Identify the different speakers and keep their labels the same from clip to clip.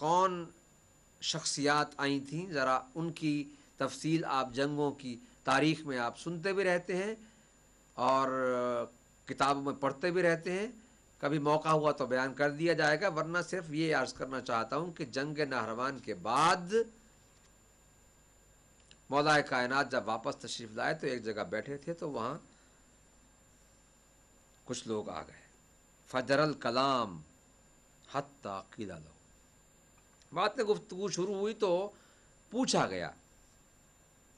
Speaker 1: کون شخصیات آئی تھیں، ذرا ان کی تفصیل آپ جنگوں کی تاریخ میں آپ سنتے بھی رہتے ہیں اور کتابوں میں پڑھتے بھی رہتے ہیں، کبھی موقع ہوا تو بیان کر دیا جائے گا، ورنہ صرف یہ عرض کرنا چاہتا ہوں کہ جنگ نہروان کے بعد مولا کائنات جب واپس تشریف لائے تو ایک جگہ بیٹھے تھے تو وہاں کچھ لوگ آ گئے، فجر الکلام حتی قیل لہ، بات میں گفتگو شروع ہوئی تو پوچھا گیا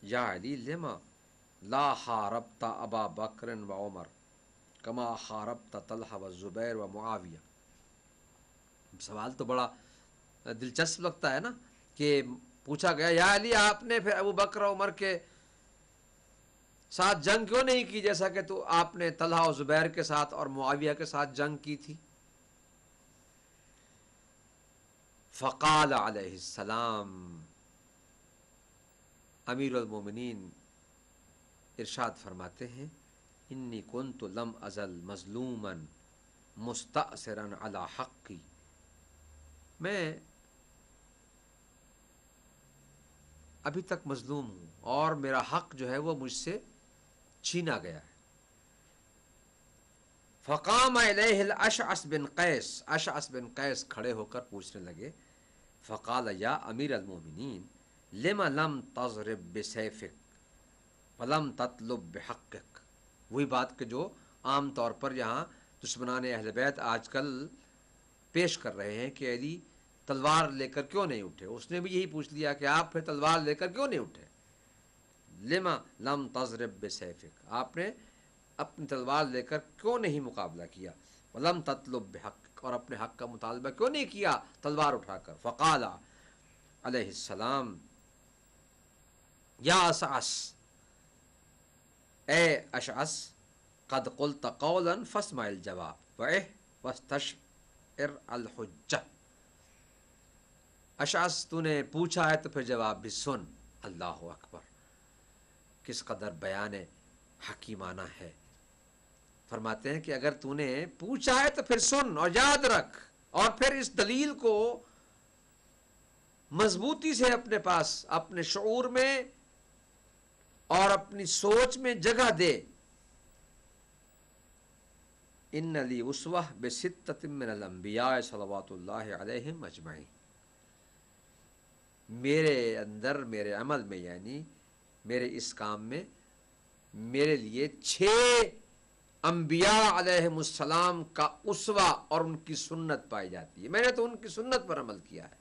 Speaker 1: یا علی لما لا حاربت ابا بکر و عمر کما حاربت طلحہ و زبیر و معاویہ. سوال تو بڑا دلچسپ لگتا ہے نا کہ پوچھا گیا یا علی آپ نے پھر ابو بکر و عمر کے ساتھ جنگ کیوں نہیں کی جیسا کہ تو آپ نے طلحہ و زبیر کے ساتھ اور معاویہ کے ساتھ جنگ کی تھی. فقال علیہ السلام، امیر المومنین ارشاد فرماتے ہیں انی کنت لم ازل مظلوما مستأثرا علی حقی، میں ابھی تک مظلوم ہوں اور میرا حق جو ہے وہ مجھ سے چھینا گیا ہے. فقام الیہ الاشعث بن قیس، اشعث بن قیس کھڑے ہو کر پوچھنے لگے فقال یا امیر المومنین لم لم تضرب بسیفک ولم تطلب بحقک. وہی بات کہ جو عام طور پر یہاں دشمنان اہل بیت آج کل پیش کر رہے ہیں کہ علی تلوار لے کر کیوں نہیں اٹھے. اس نے بھی یہی پوچھ لیا کہ آپ پھر تلوار لے کر کیوں نہیں اٹھے. لما لم تضرب بسیفک، آپ نے اپنی تلوار لے کر کیوں نہیں مقابلہ کیا. ولم تطلب بحق، اور اپنے حق کا مطالبہ کیوں نہیں کیا تلوار اٹھا کر. فقال علیہ السلام یا اشعث، اے اشعث قد قلت قولا فاسمع الجواب واستشعر الحجہ. اشعث تو نے پوچھا ہے تو پھر جواب بھی سن. اللہ اکبر، کس قدر بیان حکیمانہ ہے. فرماتے ہیں کہ اگر تو نے پوچھا ہے تو پھر سن اور یاد رکھ، اور پھر اس دلیل کو مضبوطی سے اپنے پاس اپنے شعور میں اور اپنی سوچ میں جگہ دے. ان لی اسوہ بستۃ من الانبیاء صلوات اللہ علیہم اجمعین، میرے اندر میرے عمل میں یعنی میرے اس کام میں میرے لیے 6 انبیاء علیہم السلام کا اسوہ اور ان کی سنت پائی جاتی ہے. میں نے تو ان کی سنت پر عمل کیا ہے.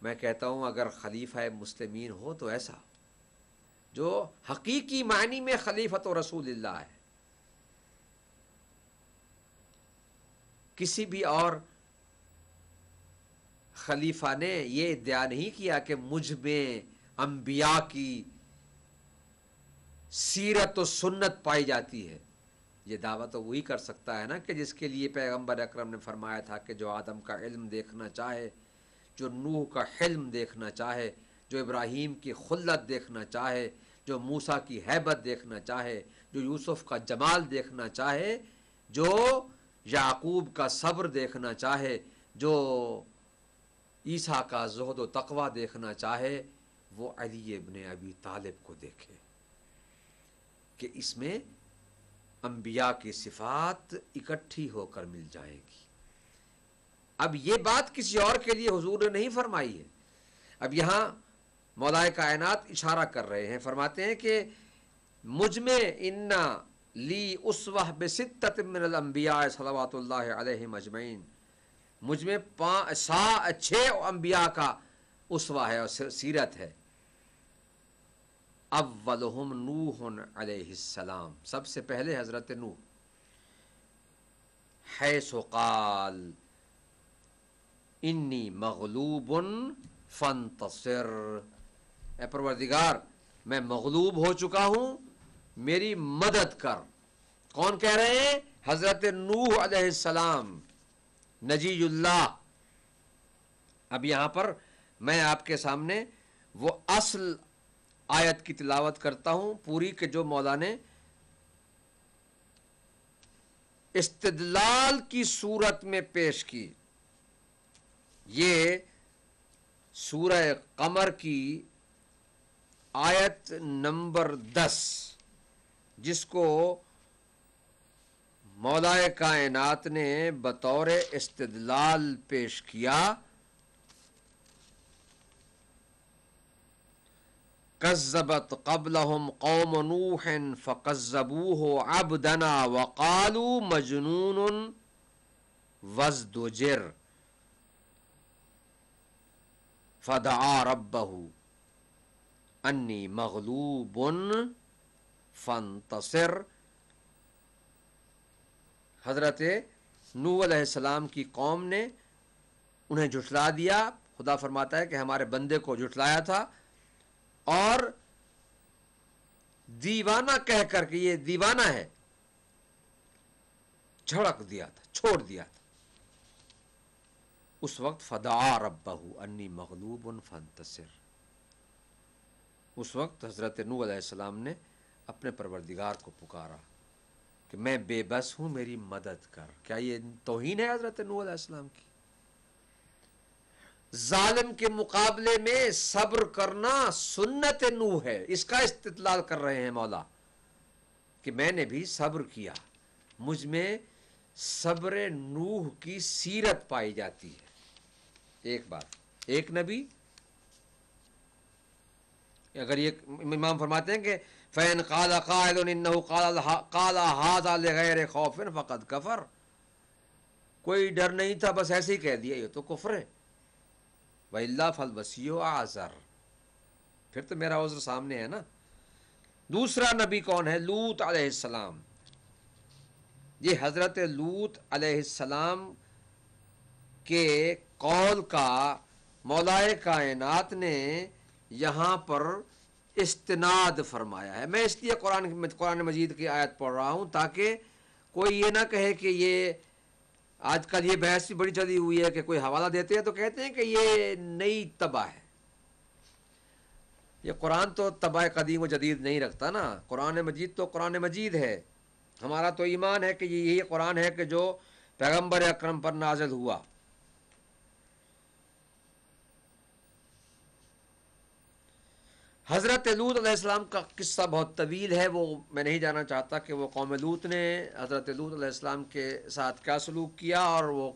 Speaker 1: میں کہتا ہوں اگر خلیفہ مسلمین ہو تو ایسا جو حقیقی معنی میں خلیفۃ رسول اللہ ہے. کسی بھی اور خلیفہ نے یہ ادعا نہیں کیا کہ مجھ میں انبیاء کی سیرت و سنت پائی جاتی ہے. یہ دعویٰ تو وہی کر سکتا ہے نا کہ جس کے لیے پیغمبر اکرم نے فرمایا تھا کہ جو آدم کا علم دیکھنا چاہے، جو نوح کا حلم دیکھنا چاہے، جو ابراہیم کی خلت دیکھنا چاہے، جو موسیٰ کی ہیبت دیکھنا چاہے، جو یوسف کا جمال دیکھنا چاہے، جو یعقوب کا صبر دیکھنا چاہے، جو عیسیٰ کا زہد و تقوی دیکھنا چاہے، وہ علی ابن ابی طالب کو دیکھے کہ اس میں انبیاء کی صفات اکٹھی ہو کر مل جائیں گی. اب یہ بات کسی اور کے لیے حضور نے نہیں فرمائی ہے. اب یہاں مولا کائنات اشارہ کر رہے ہیں، فرماتے ہیں کہ مجھ میں انا لی اسوہ بستۃ من الانبیاء صلوات اللہ علیہم اجمعین، مجھ میں 6 انبیاء کا اسوہ ہے اور سیرت ہے. اولہم نوح علیہ السلام، سب سے پہلے حضرت نوح، حیث قال انی مغلوب فانتصر، اے پروردگار میں مغلوب ہو چکا ہوں، میری مدد کر. کون کہہ رہے ہیں؟ حضرت نوح علیہ السلام، نجی اللہ. اب یہاں پر میں آپ کے سامنے وہ اصل آیت کی تلاوت کرتا ہوں پوری کہ جو مولا نے استدلال کی صورت میں پیش کی. یہ سورہ قمر کی آیت نمبر 10 جس کو مولائے کائنات نے بطور استدلال پیش کیا، کذبت قبلہم قوم نوح فکذبوہ عبدنا وقالوا مجنون وازدجر فدعا ربہ انی مغلوب فانتصر۔ حضرت نوح علیہ السلام کی قوم نے انہیں جھٹلا دیا۔ خدا فرماتا ہے کہ ہمارے بندے کو جھٹلایا تھا اور دیوانہ کہہ کر کہ یہ دیوانہ ہے جھڑک دیا تھا، چھوڑ دیا تھا۔ اس وقت فدعا ربہ انی مغلوب فانتصر، اس وقت حضرت نوح علیہ السلام نے اپنے پروردگار کو پکارا کہ میں بے بس ہوں، میری مدد کر۔ کیا یہ توہین ہے حضرت نوح علیہ السلام کی؟ ظالم کے مقابلے میں صبر کرنا سنت نوح ہے، اس کا استدلال کر رہے ہیں مولا کہ میں نے بھی صبر کیا، مجھ میں صبر نوح کی سیرت پائی جاتی ہے۔ ایک بات، ایک نبی، اگر یہ امام فرماتے ہیں کہ فَإِنْ قَالَ قَائِلٌ إِنَّهُ قَالَ هَذَا لِغَيْرِ خَوْفٍ فَقَدْ كَفَرَ، کوئی ڈر نہیں تھا بس ایسے ہی کہہ دیا، یہ تو کفر ہے۔ وَإِلَّا فَالْوَسِيُّ أَعْذَرُ، پھر تو میرا عذر سامنے ہے نا۔ دوسرا نبی کون ہے؟ لوط علیہ السلام۔ یہ حضرت لوط علیہ السلام کے قول کا مولائے کائنات نے یہاں پر استناد فرمایا ہے۔ میں اس لیے قرآن مجید کی آیت پڑھ رہا ہوں تاکہ کوئی یہ نہ کہے کہ یہ آج کل یہ بحث بھی بڑی چلی ہوئی ہے کہ کوئی حوالہ دیتے ہیں تو کہتے ہیں کہ یہ نئی طبع ہے۔ یہ قرآن تو طبع قدیم و جدید نہیں رکھتا نا، قرآن مجید تو قرآن مجید ہے۔ ہمارا تو ایمان ہے کہ یہی قرآن ہے کہ جو پیغمبر اکرم پر نازل ہوا۔ حضرت لوط علیہ السلام کا قصہ بہت طویل ہے، وہ میں نہیں جانا چاہتا کہ وہ قوم لوط نے حضرت لوط علیہ السلام کے ساتھ کیا سلوک کیا اور وہ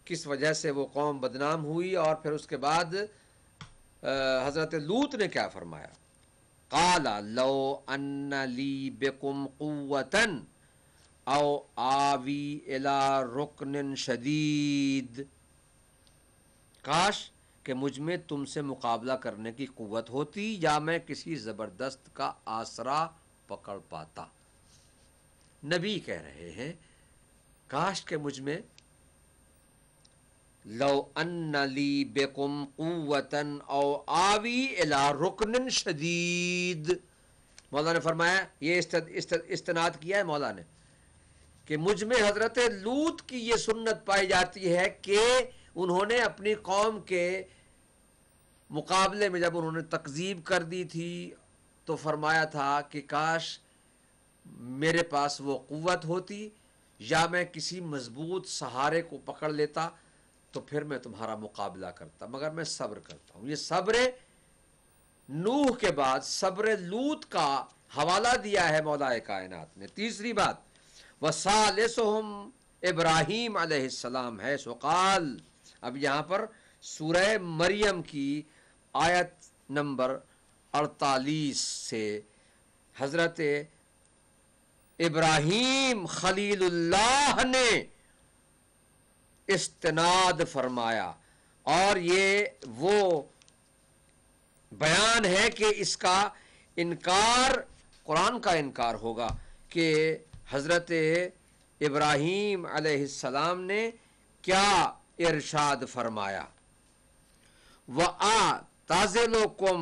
Speaker 1: کس وجہ سے وہ قوم بدنام ہوئی، اور پھر اس کے بعد حضرت لوط نے کیا فرمایا۔ قال لو ان لی بکم قوۃ او آوی الی رکن شدید، کاش کہ مجھ میں تم سے مقابلہ کرنے کی قوت ہوتی یا میں کسی زبردست کا آسرا پکڑ پاتا۔ نبی کہہ رہے ہیں کاش کہ مجھ میں لو ان لی بکم قوتا او آوی الی رکن شدید، مولا نے فرمایا، یہ استناد کیا ہے مولا نے کہ مجھ میں حضرت لوط کی یہ سنت پائی جاتی ہے کہ انہوں نے اپنی قوم کے مقابلے میں جب انہوں نے تکذیب کر دی تھی تو فرمایا تھا کہ کاش میرے پاس وہ قوت ہوتی یا میں کسی مضبوط سہارے کو پکڑ لیتا تو پھر میں تمہارا مقابلہ کرتا، مگر میں صبر کرتا ہوں۔ یہ صبر نوح کے بعد صبر لوط کا حوالہ دیا ہے مولائے کائنات نے۔ تیسری بات وَثَالِثُهُمْ ابراہیم علیہ السلام ہے۔ سقال اب یہاں پر سورہ مریم کی آیت نمبر 48 سے حضرت ابراہیم خلیل اللہ نے استناد فرمایا، اور یہ وہ بیان ہے کہ اس کا انکار قرآن کا انکار ہوگا کہ حضرت ابراہیم علیہ السلام نے کیا ارشاد فرمایا۔ وَأَعْتَزِلُكُمْ